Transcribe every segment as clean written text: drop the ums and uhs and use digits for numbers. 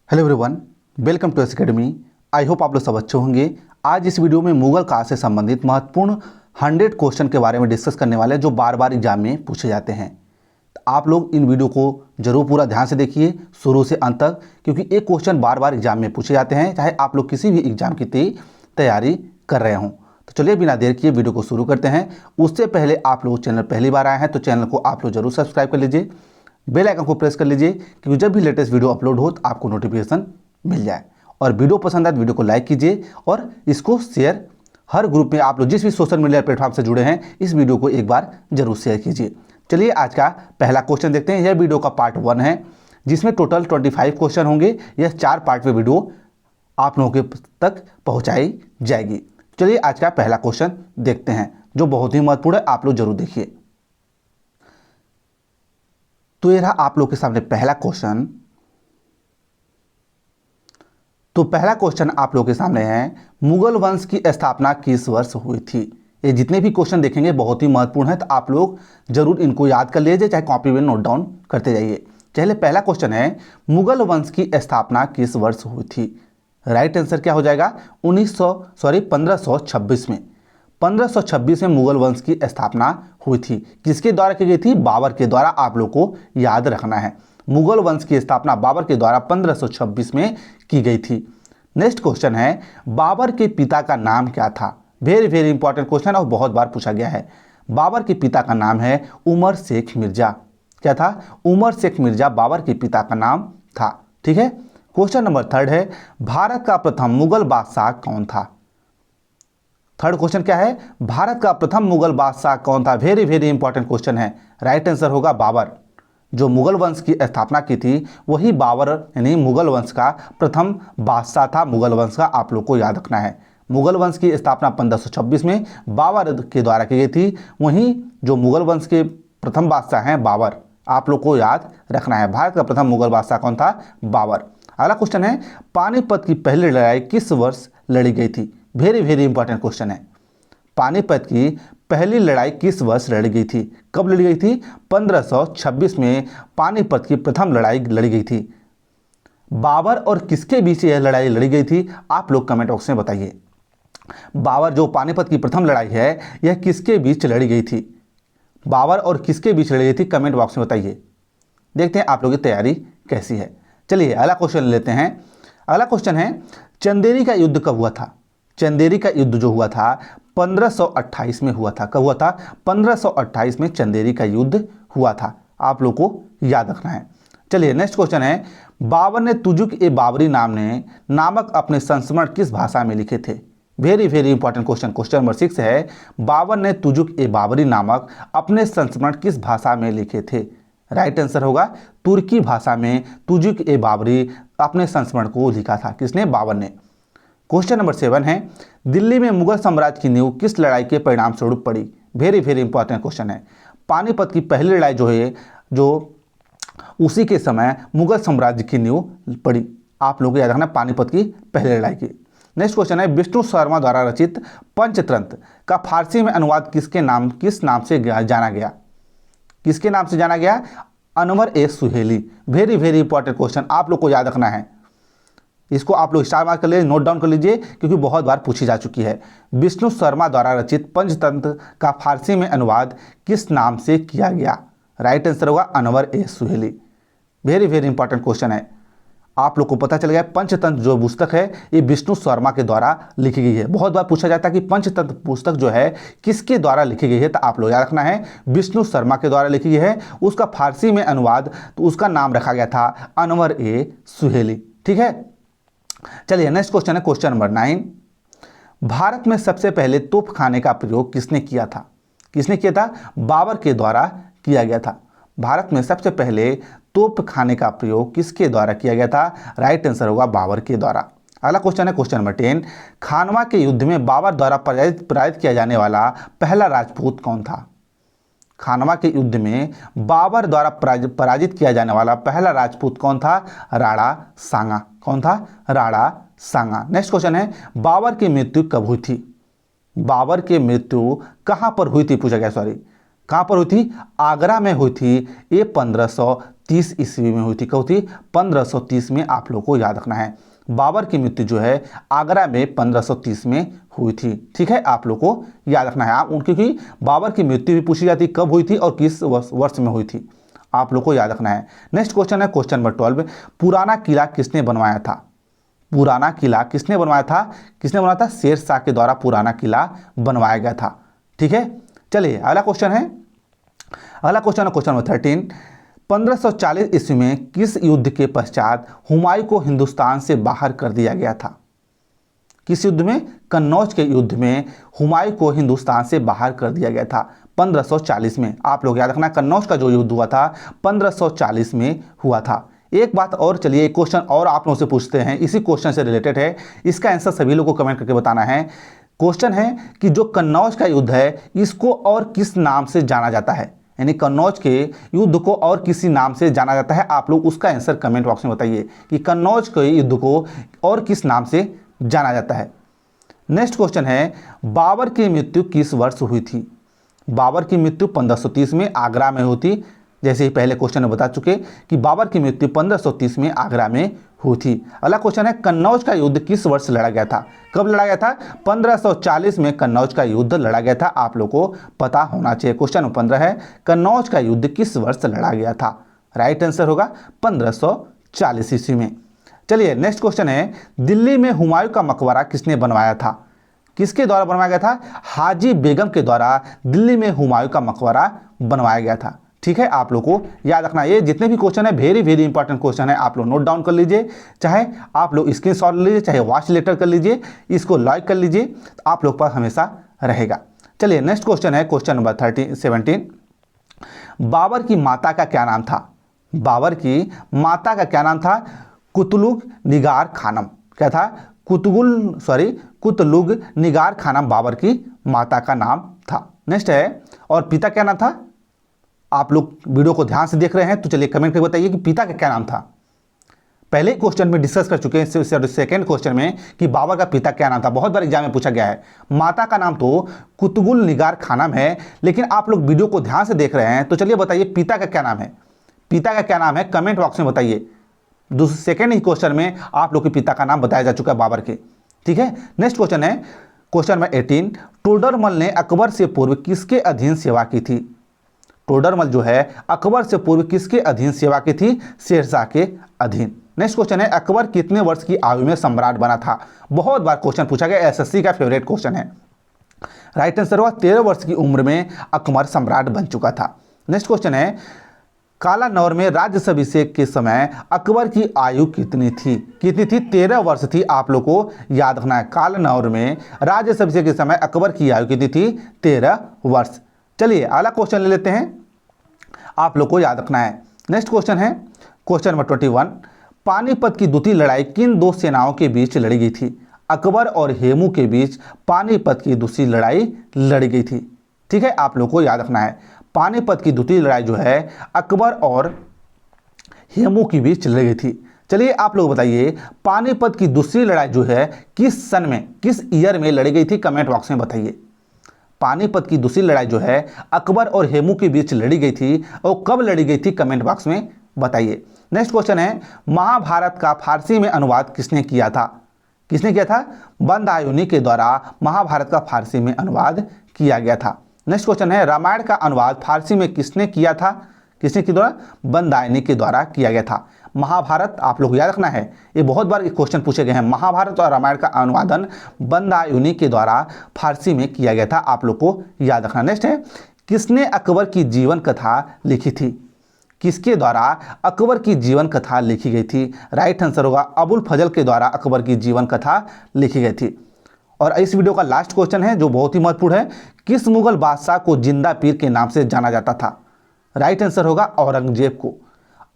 Hello everyone, welcome to S academy. I hope आप लोग सब अच्छे होंगे। आज इस वीडियो में मुगल काल से संबंधित महत्वपूर्ण 100 क्वेश्चन के बारे में डिस्कस करने वाले हैं जो बार बार एग्जाम में पूछे जाते हैं। तो आप लोग इन वीडियो को जरूर पूरा ध्यान से देखिए शुरू से अंत तक, क्योंकि एक क्वेश्चन बार बार एग्जाम में पूछे जाते हैं, चाहे आप लोग किसी भी एग्जाम की तैयारी कर रहे हों। तो चलिए बिना देर किए वीडियो को शुरू करते हैं। उससे पहले आप लोग चैनल पहली बार आए हैं तो चैनल को आप लोग जरूर सब्सक्राइब कर लीजिए, बेल आइकन को प्रेस कर लीजिए, क्योंकि जब भी लेटेस्ट वीडियो अपलोड हो तो आपको नोटिफिकेशन मिल जाए। और वीडियो पसंद आए तो वीडियो को लाइक कीजिए और इसको शेयर हर ग्रुप में, आप लोग जिस भी सोशल मीडिया प्लेटफॉर्म से जुड़े हैं इस वीडियो को एक बार जरूर शेयर कीजिए। चलिए आज का पहला क्वेश्चन देखते हैं। यह वीडियो का पार्ट 1 है जिसमें टोटल 25 क्वेश्चन होंगे। यह 4 पार्ट में वीडियो आप लोगों के तक पहुँचाई जाएगी। चलिए आज का पहला क्वेश्चन देखते हैं जो बहुत ही महत्वपूर्ण है, आप लोग जरूर देखिए। तो ये रहा आप लोग के सामने पहला क्वेश्चन। तो पहला क्वेश्चन आप लोग के सामने है, मुगल वंश की स्थापना किस वर्ष हुई थी। ये जितने भी क्वेश्चन देखेंगे बहुत ही महत्वपूर्ण है, तो आप लोग जरूर इनको याद कर लीजिए, चाहे कॉपी में नोट डाउन करते जाइए। चलिए पहला क्वेश्चन है, मुगल वंश की स्थापना किस वर्ष हुई थी। राइट आंसर क्या हो जाएगा, 1526 में। 1526 में मुगल वंश की स्थापना हुई थी। किसके द्वारा की गई थी, बाबर के द्वारा। आप लोग को याद रखना है, मुगल वंश की स्थापना बाबर के द्वारा 1526 में की गई थी। नेक्स्ट क्वेश्चन है, बाबर के पिता का नाम क्या था। वेरी वेरी इंपॉर्टेंट क्वेश्चन और बहुत बार पूछा गया है। बाबर के पिता का नाम है उमर शेख मिर्जा। क्या था, उमर शेख मिर्जा बाबर के पिता का नाम था। ठीक है। क्वेश्चन नंबर 3 है, भारत का प्रथम मुगल बादशाह कौन था। थर्ड क्वेश्चन क्या है, भारत का प्रथम मुगल बादशाह कौन था। वेरी वेरी इंपॉर्टेंट क्वेश्चन है। राइट आंसर होगा बाबर। जो मुगल वंश की स्थापना की थी वही बाबर यानी मुगल वंश का प्रथम बादशाह था। मुगल वंश का आप लोग को याद रखना है। मुगल वंश की स्थापना 1526 में बाबर के द्वारा की गई थी। वहीं जो मुगल वंश के प्रथम बादशाह हैं बाबर, आप लोग को याद रखना है। भारत का प्रथम मुगल बादशाह कौन था, बाबर। अगला क्वेश्चन है, पानीपत की पहली लड़ाई किस वर्ष लड़ी गई थी। वेरी वेरी इंपॉर्टेंट क्वेश्चन है। पानीपत की पहली लड़ाई किस वर्ष लड़ी गई थी, कब लड़ी गई थी। 1526 में पानीपत की प्रथम लड़ाई लड़ी गई थी। बाबर और किसके बीच यह लड़ाई लड़ी गई थी, आप लोग कमेंट बॉक्स में बताइए। बाबर जो पानीपत की प्रथम लड़ाई है यह किसके बीच लड़ी गई थी। बाबर और किसके बीच लड़ी गई थी, कमेंट बॉक्स में बताइए। देखते हैं आप लोगों की तैयारी कैसी है। चलिए अगला क्वेश्चन लेते हैं। अगला क्वेश्चन है, चंदेरी का युद्ध कब हुआ था। चंदेरी का युद्ध जो हुआ था 1528 में हुआ था। कब हुआ था, 1528 में चंदेरी का युद्ध हुआ था। आप लोग को याद रखना है। चलिए नेक्स्ट क्वेश्चन है, बाबर ने तुजुक ए बाबरी नामक अपने संस्मरण किस भाषा में लिखे थे। Very very important question. Question number 6 है, बाबर ने तुजुक ए बाबरी नामक अपने संस्मरण किस भाषा में लिखे थे। राइट आंसर होगा तुर्की भाषा में तुजुक ए बाबरी अपने संस्मरण को लिखा था। किसने, बाबर ने। क्वेश्चन नंबर 7 है, दिल्ली में मुगल साम्राज्य की नींव किस लड़ाई के परिणाम स्वरूप पड़ी। वेरी वेरी इंपॉर्टेंट क्वेश्चन है। पानीपत की पहली लड़ाई जो है जो उसी के समय मुगल साम्राज्य की नींव पड़ी। आप लोगों को याद रखना, पानीपत की पहली लड़ाई की। नेक्स्ट क्वेश्चन है, विष्णु शर्मा द्वारा रचित पंचतंत्र का फारसी में अनुवाद किस नाम से जाना गया। किसके नाम से जाना गया, Anwar e Suhaili. Very very important question, आप लोग को याद रखना है। इसको आप लोग स्टार मार्क कर लीजिए, नोट डाउन कर लीजिए, क्योंकि बहुत बार पूछी जा चुकी है। विष्णु शर्मा द्वारा रचित पंचतंत्र का फारसी में अनुवाद किस नाम से किया गया। राइट आंसर होगा Anwar e Suhaili. Very very important question है। आप लोग को पता चल गया पंचतंत्र जो पुस्तक है ये विष्णु शर्मा के द्वारा लिखी गई है। बहुत बार पूछा जाता है कि पंचतंत्र पुस्तक जो है किसके द्वारा लिखी गई है, तो आप लोग याद रखना है विष्णु शर्मा के द्वारा लिखी गई है। उसका फारसी में अनुवाद तो उसका नाम रखा गया था अनवर ए सुहेली। ठीक है। चलिए नेक्स्ट क्वेश्चन है, क्वेश्चन नंबर 9, भारत में सबसे पहले तोप खाने का प्रयोग किसने किया था। किसने किया था, बाबर के द्वारा किया गया था। भारत में सबसे पहले तोप खाने का प्रयोग किसके द्वारा किया गया था। राइट आंसर होगा बाबर के द्वारा। अगला क्वेश्चन है, क्वेश्चन नंबर 10, खानवा के युद्ध में बाबर द्वारा पराजित किया जाने वाला पहला राजपूत कौन था। खानवा के युद्ध में बाबर द्वारा पराजित किया जाने वाला पहला राजपूत कौन था, राणा सांगा। कौन था, राणा सांगा। नेक्स्ट क्वेश्चन है, बाबर की मृत्यु कब हुई थी। बाबर की मृत्यु कहाँ पर हुई थी, पूछा गया, सॉरी कहाँ पर हुई थी, आगरा में हुई थी। ये 1530 ईस्वी में हुई थी। कब थी? 1530 में, आप लोग को याद रखना है। बाबर की मृत्यु जो है आगरा में 1530 में हुई थी। ठीक है, आप लोग को याद रखना है। आप क्योंकि बाबर की मृत्यु भी पूछी जाती कब हुई थी और किस वर्ष में हुई थी, आप लोग को याद रखना है। नेक्स्ट क्वेश्चन है क्वेश्चन नंबर 12, पुराना किला किसने बनवाया था? पुराना किला किसने बनवाया था? किसने बनवाया था? शेर शाह के द्वारा पुराना किला बनवाया गया था। ठीक है, चलिए अगला क्वेश्चन है। अगला क्वेश्चन है क्वेश्चन नंबर 13, 1540 ईस्वी में किस युद्ध के पश्चात हुमायूं को हिंदुस्तान से बाहर कर दिया गया था? किस युद्ध में? कन्नौज के युद्ध में हुमायूं को हिंदुस्तान से बाहर कर दिया गया था 1540 में। आप लोग याद रखना, कन्नौज का जो युद्ध हुआ था 1540 में हुआ था। एक बात और, चलिए एक क्वेश्चन और आप लोगों से पूछते हैं, इसी क्वेश्चन से रिलेटेड है, इसका आंसर सभी लोगों को कमेंट करके बताना है। क्वेश्चन है कि जो कन्नौज का युद्ध है इसको और किस नाम से जाना जाता है? यानी कन्नौज के युद्ध को और किसी नाम से जाना जाता है, आप लोग उसका आंसर कमेंट बॉक्स में बताइए कि कन्नौज के युद्ध को और किस नाम से जाना जाता है। नेक्स्ट क्वेश्चन है, बाबर की मृत्यु किस वर्ष हुई थी? बाबर की मृत्यु 1530 में आगरा में हुई थी। जैसे ही पहले क्वेश्चन में बता चुके कि बाबर की मृत्यु 1530 में आगरा में हुई थी। अगला क्वेश्चन है, कन्नौज का युद्ध किस वर्ष लड़ा गया था? कब लड़ा गया था? 1540 में कन्नौज का युद्ध लड़ा गया था, आप लोग को पता होना चाहिए। क्वेश्चन नंबर 15 है, कन्नौज का युद्ध किस वर्ष लड़ा गया था? राइट आंसर होगा 1540 ईस्वी में। चलिए नेक्स्ट क्वेश्चन है, दिल्ली में हुमायूं का मकबरा किसने बनवाया था? किसके द्वारा बनवाया गया था? हाजी बेगम के द्वारा दिल्ली में हुमायूं का मकबरा बनवाया गया था। ठीक है, आप लोग को याद रखना, ये जितने भी क्वेश्चन है वेरी वेरी इंपॉर्टेंट क्वेश्चन है, आप लोग नोट डाउन कर लीजिए, चाहे आप लोग स्क्रीनशॉट ले लीजिए, चाहे वॉच लेटर कर लीजिए, इसको लाइक कर लीजिए, तो आप लोग पर हमेशा रहेगा। चलिए नेक्स्ट क्वेश्चन है क्वेश्चन नंबर 17, बाबर की माता का क्या नाम था? बाबर की माता का क्या नाम था? कुतलुग निगार खानम। क्या था? कुतलुग निगार खानम बाबर की माता का नाम था। नेक्स्ट है, और पिता क्या नाम था? आप लोग वीडियो को ध्यान से देख रहे हैं तो चलिए कमेंट करके बताइए कि पिता का क्या नाम था। पहले क्वेश्चन में डिस्कस कर चुके हैं, सेकंड क्वेश्चन में कि बाबर का पिता क्या नाम था, बहुत बार एग्जाम में पूछा गया है। माता का नाम तो कुतुगुल निगार खानम है, लेकिन आप लोग वीडियो को ध्यान से देख रहे हैं तो चलिए बताइए पिता का क्या नाम है? पिता का क्या नाम है कमेंट बॉक्स में बताइए। सेकेंड ही क्वेश्चन में आप लोग के पिता का नाम बताया जा चुका है बाबर के। ठीक है, नेक्स्ट क्वेश्चन है क्वेश्चन नंबर 18, टोडरमल ने अकबर से पूर्व किसके अधीन सेवा की थी? टोडरमल जो है अकबर से पूर्व किसके अधीन सेवा की थी? शेरशाह के अधीन। नेक्स्ट क्वेश्चन है, अकबर कितने वर्ष की आयु में सम्राट बना था? बहुत बार क्वेश्चन पूछा गया, एसएससी का फेवरेट क्वेश्चन है। राइट आंसर हुआ 13 वर्ष की उम्र में अकबर सम्राट बन चुका था। नेक्स्ट क्वेश्चन है, कालानौर में राज्यसभा अभिषेक के समय अकबर की आयु कितनी थी? कितनी थी? 13 वर्ष थी, आप लोग को याद रखना है। कालानौर में राज्यसभा अभिषेक के समय अकबर की आयु कितनी थी? 13 वर्ष। चलिए अगला क्वेश्चन ले लेते हैं, आप लोग को याद रखना है। नेक्स्ट क्वेश्चन है क्वेश्चन नंबर 21, पानीपत की द्वितीय लड़ाई किन दो सेनाओं के बीच लड़ी गई थी? अकबर और हेमू के बीच पानीपत की दूसरी लड़ाई लड़ी गई थी। ठीक है, आप लोग को याद रखना है, पानीपत की द्वितीय लड़ाई जो है अकबर और हेमू के बीच लड़ी गई थी। चलिए आप लोग बताइए, पानीपत की दूसरी लड़ाई जो है किस सन में, किस ईयर में लड़ी गई थी? कमेंट बॉक्स में बताइए। पानीपत की दूसरी लड़ाई जो है अकबर और हेमू के बीच लड़ी गई थी और कब लड़ी गई थी? कमेंट बॉक्स में बताइए। नेक्स्ट क्वेश्चन है, महाभारत का फारसी में अनुवाद किसने किया था? किसने किया था? बंदायुनी के द्वारा महाभारत का फारसी में अनुवाद किया गया था। नेक्स्ट क्वेश्चन है, रामायण का अनुवाद फारसी में किसने किया था? किसने के द्वारा? बंदायनी के द्वारा किया गया था। महाभारत आप लोग याद रखना है, ये बहुत बार क्वेश्चन पूछे गए हैं। महाभारत और रामायण का अनुवादन बंदायुनी के द्वारा फारसी में किया गया था, आप लोग को याद रखना। नेक्स्ट है, किसने अकबर की जीवन कथा लिखी थी? किसके द्वारा अकबर की जीवन कथा लिखी गई थी? राइट आंसर होगा अबुल फजल के द्वारा अकबर की जीवन कथा लिखी गई थी। और इस वीडियो का लास्ट क्वेश्चन है जो बहुत ही महत्वपूर्ण है, किस मुगल बादशाह को जिंदा पीर के नाम से जाना जाता था? राइट आंसर होगा औरंगजेब को।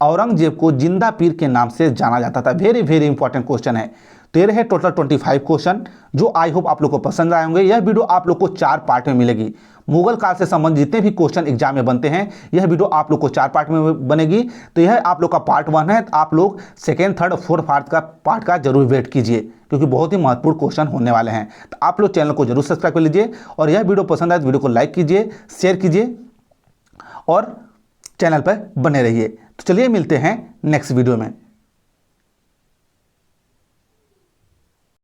औरंगजेब को जिंदा पीर के नाम से जाना जाता था। वेरी वेरी इंपॉर्टेंट क्वेश्चन है। तो ये रहे टोटल 25 क्वेश्चन जो आई होप आप लोग को पसंद आए होंगे। यह वीडियो आप लोग को 4 पार्ट में मिलेगी। मुगल काल से संबंधित जितने भी क्वेश्चन एग्जाम में बनते हैं यह वीडियो आप लोग को 4 पार्ट में बनेगी। तो यह आप लोग का पार्ट 1 है, तो आप लोग सेकेंड, थर्ड, फोर्थ पार्ट का जरूर वेट कीजिए क्योंकि बहुत ही महत्वपूर्ण क्वेश्चन होने वाले हैं। तो आप लोग चैनल को जरूर सब्सक्राइब कर लीजिए और यह वीडियो पसंद आए तो वीडियो को लाइक कीजिए, शेयर कीजिए और चैनल पर बने रहिए। तो चलिए मिलते हैं नेक्स्ट वीडियो में।